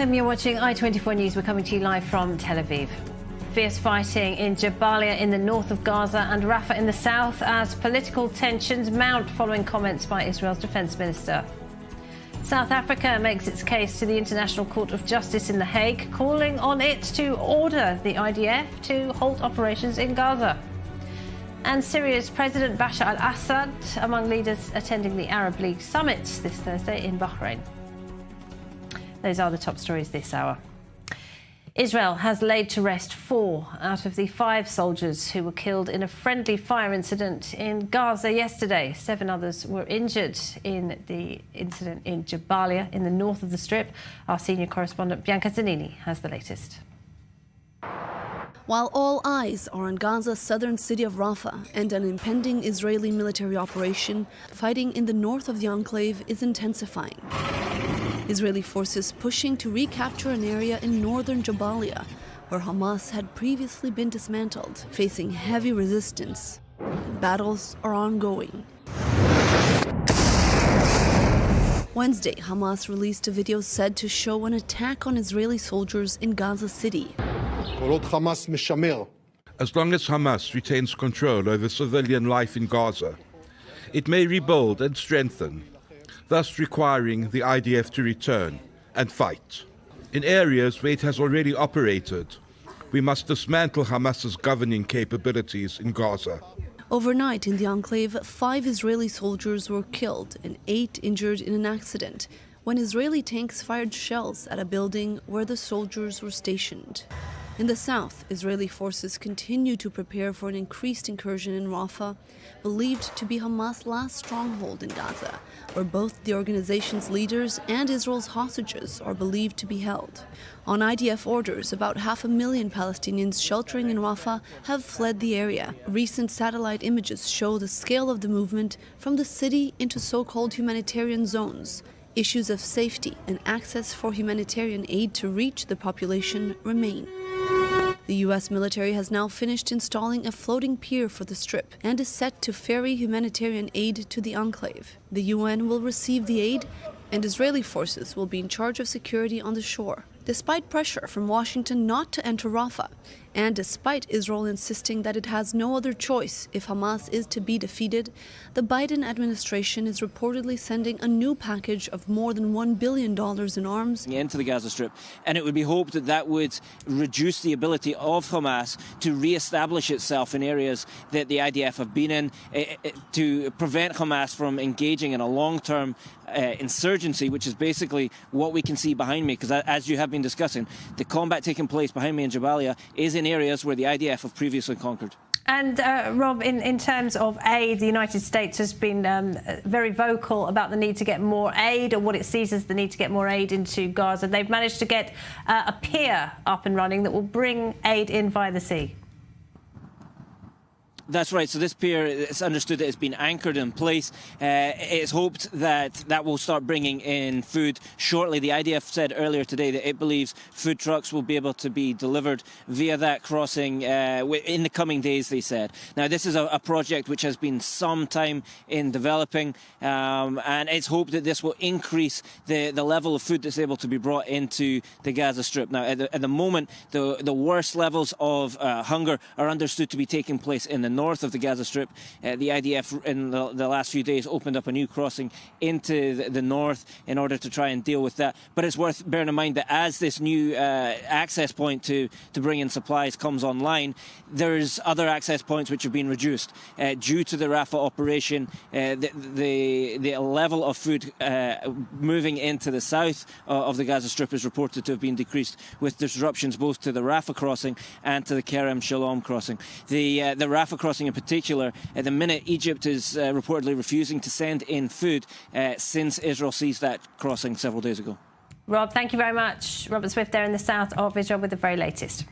Welcome, you're watching I24 News. We're coming to you live from Tel Aviv. Fierce fighting in Jabalia in the north of Gaza and Rafah in the south as political tensions mount following comments by Israel's defence minister. South Africa makes its case to the International Court of Justice in The Hague, calling on it to order the IDF to halt operations in Gaza. And Syria's President Bashar al-Assad among leaders attending the Arab League summit this Thursday in Bahrain. Those are the top stories this hour. Israel has laid to rest 4 out of the 5 soldiers who were killed in a friendly fire incident in Gaza yesterday. 7 others were injured in the incident in Jabalia in the north of the Strip. Our senior correspondent Bianca Zanini has the latest. While all eyes are on Gaza's southern city of Rafah and an impending Israeli military operation, fighting in the north of the enclave is intensifying. Israeli forces pushing to recapture an area in northern Jabalia, where Hamas had previously been dismantled, facing heavy resistance. Battles are ongoing. Wednesday, Hamas released a video said to show an attack on Israeli soldiers in Gaza City. As long as Hamas retains control over civilian life in Gaza, it may rebuild and strengthen, thus requiring the IDF to return and fight. In areas where it has already operated, we must dismantle Hamas's governing capabilities in Gaza. Overnight in the enclave, 5 Israeli soldiers were killed and 8 injured in an accident when Israeli tanks fired shells at a building where the soldiers were stationed. In the south, Israeli forces continue to prepare for an increased incursion in Rafah, believed to be Hamas' last stronghold in Gaza, where both the organization's leaders and Israel's hostages are believed to be held. On IDF orders, about 500,000 Palestinians sheltering in Rafah have fled the area. Recent satellite images show the scale of the movement from the city into so-called humanitarian zones. Issues of safety and access for humanitarian aid to reach the population remain. The U.S. military has now finished installing a floating pier for the Strip and is set to ferry humanitarian aid to the enclave. The UN will receive the aid, and Israeli forces will be in charge of security on the shore. Despite pressure from Washington not to enter Rafah, and despite Israel insisting that it has no other choice if Hamas is to be defeated, the Biden administration is reportedly sending a new package of more than $1 billion in arms into the Gaza Strip. And it would be hoped that that would reduce the ability of Hamas to re-establish itself in areas that the IDF have been in, to prevent Hamas from engaging in a long-term insurgency, which is basically what we can see behind me, because as you have been discussing, the combat taking place behind me in Jabalia is in areas where the IDF have previously conquered. And Rob, in terms of aid, the United States has been very vocal about the need to get more aid, or what it sees as the need to get more aid into Gaza. They've managed to get a pier up and running that will bring aid in via the sea. That's right. So this pier, it's understood that it's been anchored in place. It's hoped that that will start bringing in food shortly. The IDF said earlier today that it believes food trucks will be able to be delivered via that crossing in the coming days, they said. Now, this is a project which has been some time in developing, and it's hoped that this will increase the level of food that's able to be brought into the Gaza Strip. Now, at the moment, the worst levels of hunger are understood to be taking place in the north of the Gaza Strip. The IDF in the last few days opened up a new crossing into the north in order to try and deal with that. But it's worth bearing in mind that as this new access point to bring in supplies comes online, there's other access points which have been reduced. Due to the Rafah operation, the level of food moving into the south of the Gaza Strip is reported to have been decreased, with disruptions both to the Rafah crossing and to the Kerem Shalom crossing. The Rafah crossing in particular, at the minute Egypt is reportedly refusing to send in food since Israel seized that crossing several days ago. Rob, thank you very much. Robert Swift there in the south of Israel with the very latest.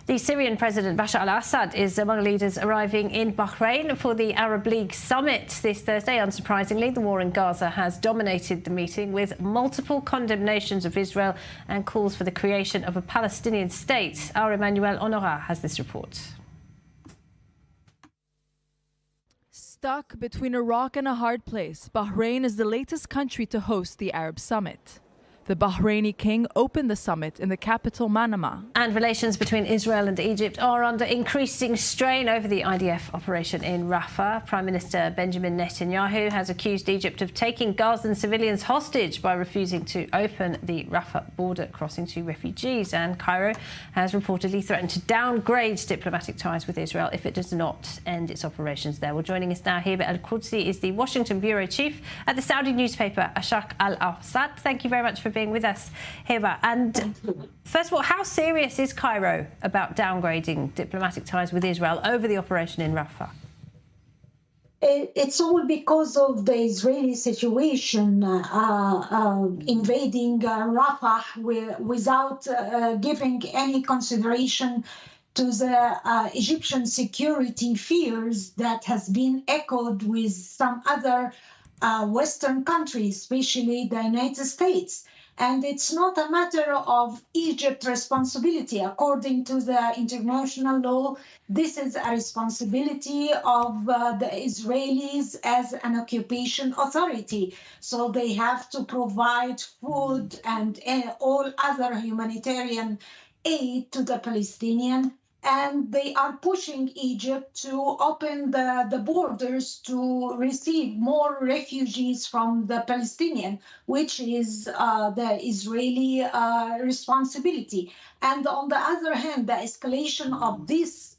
The Syrian President Bashar al-Assad is among leaders arriving in Bahrain for the Arab League summit this Thursday. Unsurprisingly, the war in Gaza has dominated the meeting, with multiple condemnations of Israel and calls for the creation of a Palestinian state. Our Emmanuel Honora has this report. Stuck between a rock and a hard place, Bahrain is the latest country to host the Arab summit. The Bahraini king opened the summit in the capital, Manama. And relations between Israel and Egypt are under increasing strain over the IDF operation in Rafah. Prime Minister Benjamin Netanyahu has accused Egypt of taking Gazan civilians hostage by refusing to open the Rafah border crossing to refugees. And Cairo has reportedly threatened to downgrade diplomatic ties with Israel if it does not end its operations there. Well, joining us now, Hiba Al-Qudsi is the Washington bureau chief at the Saudi newspaper Asharq al-Awsat. Thank you very much for being with us, Hiba. And first of all, how serious is Cairo about downgrading diplomatic ties with Israel over the operation in Rafah? It's all because of the Israeli situation invading Rafah without giving any consideration to the Egyptian security fears that has been echoed with some other Western countries, especially the United States. And it's not a matter of Egypt's responsibility. According to the international law, this is a responsibility of the Israelis as an occupation authority. So they have to provide food and all other humanitarian aid to the Palestinians. And they are pushing Egypt to open the borders to receive more refugees from the Palestinian, which is the Israeli responsibility. And on the other hand, the escalation of this...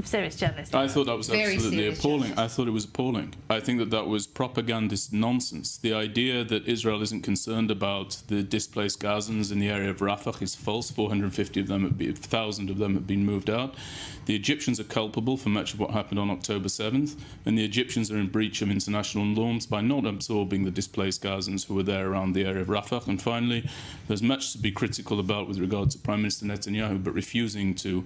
serious journalist. I thought that was absolutely appalling. I thought it was appalling. I think that was propagandist nonsense. The idea that Israel isn't concerned about the displaced Gazans in the area of Rafah is false. 450 of them, 1,000 of them have been moved out. The Egyptians are culpable for much of what happened on October 7th, and the Egyptians are in breach of international norms by not absorbing the displaced Gazans who were there around the area of Rafah. And finally, there's much to be critical about with regard to Prime Minister Netanyahu, but refusing to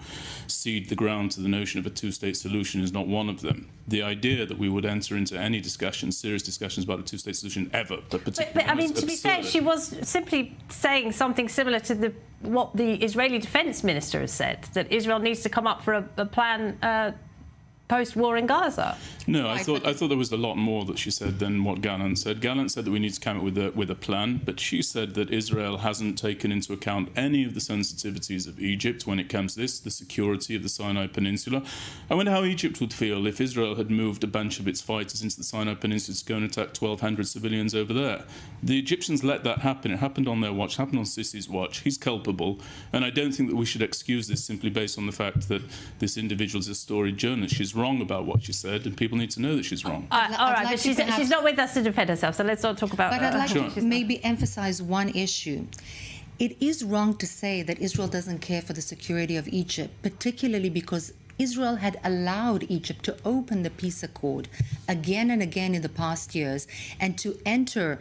cede the ground to the notion of a two-state solution is not one of them. The idea that we would enter into any discussions, serious discussions about a two-state solution ever, but particularly... But I mean, to be fair, she was simply saying something similar to what the Israeli defence minister has said, that Israel needs to come up for a plan post-war in Gaza. No, I thought there was a lot more that she said than what Gallant said. Gallant said that we need to come up with a plan, but she said that Israel hasn't taken into account any of the sensitivities of Egypt when it comes to this, the security of the Sinai Peninsula. I wonder how Egypt would feel if Israel had moved a bunch of its fighters into the Sinai Peninsula to go and attack 1,200 civilians over there. The Egyptians let that happen. It happened on their watch, it happened on Sisi's watch. He's culpable, and I don't think that we should excuse this simply based on the fact that this individual is a storied journalist. She's wrong about what she said, and people need to know that she's wrong. All right, but she's not with us to defend herself, so let's not talk about that. But I'd like to maybe emphasize one issue. It is wrong to say that Israel doesn't care for the security of Egypt, particularly because Israel had allowed Egypt to open the peace accord again and again in the past years and to enter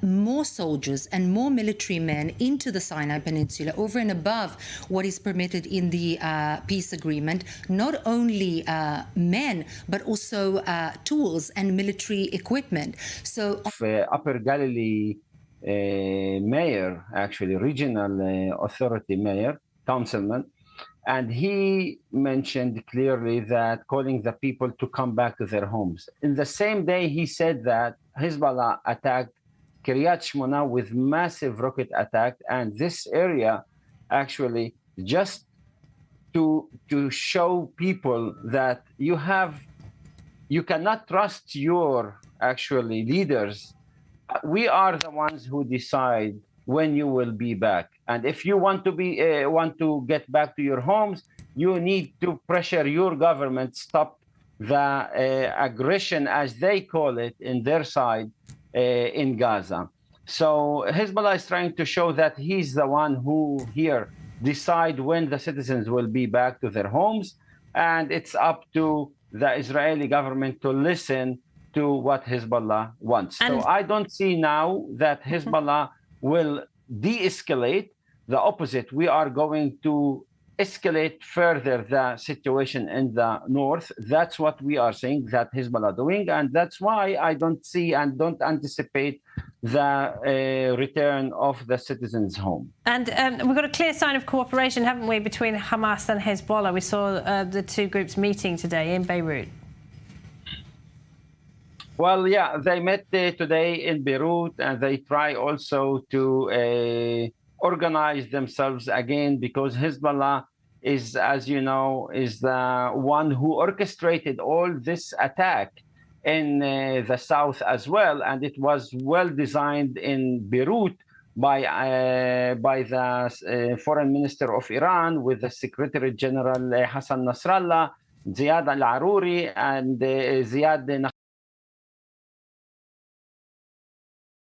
more soldiers and more military men into the Sinai Peninsula over and above what is permitted in the peace agreement, not only men, but also tools and military equipment. So Upper Galilee mayor, actually regional authority mayor, councilman, and he mentioned clearly that calling the people to come back to their homes. In the same day, he said that Hezbollah attacked Kiryat Shmona with massive rocket attack, and this area actually just to show people that you cannot trust your actually leaders. We are the ones who decide when you will be back, and if you want to get back to your homes, you need to pressure your government stop the aggression, as they call it, in their side in Gaza. So Hezbollah is trying to show that he's the one who here decide when the citizens will be back to their homes, and it's up to the Israeli government to listen to what Hezbollah wants. So I don't see now that Hezbollah will de-escalate. The opposite, we are going to escalate further the situation in the north. That's what we are saying that Hezbollah doing, and that's why I don't see and don't anticipate the return of the citizens home. And we've got a clear sign of cooperation, haven't we, between Hamas and Hezbollah? We saw the two groups meeting today in Beirut. Well, yeah, they met today in Beirut, and they try also to organize themselves again, because Hezbollah is, as you know, is the one who orchestrated all this attack in the south as well, and it was well designed in Beirut by the foreign minister of Iran, with the Secretary General Hassan Nasrallah, Ziad al-Aruri, and Ziad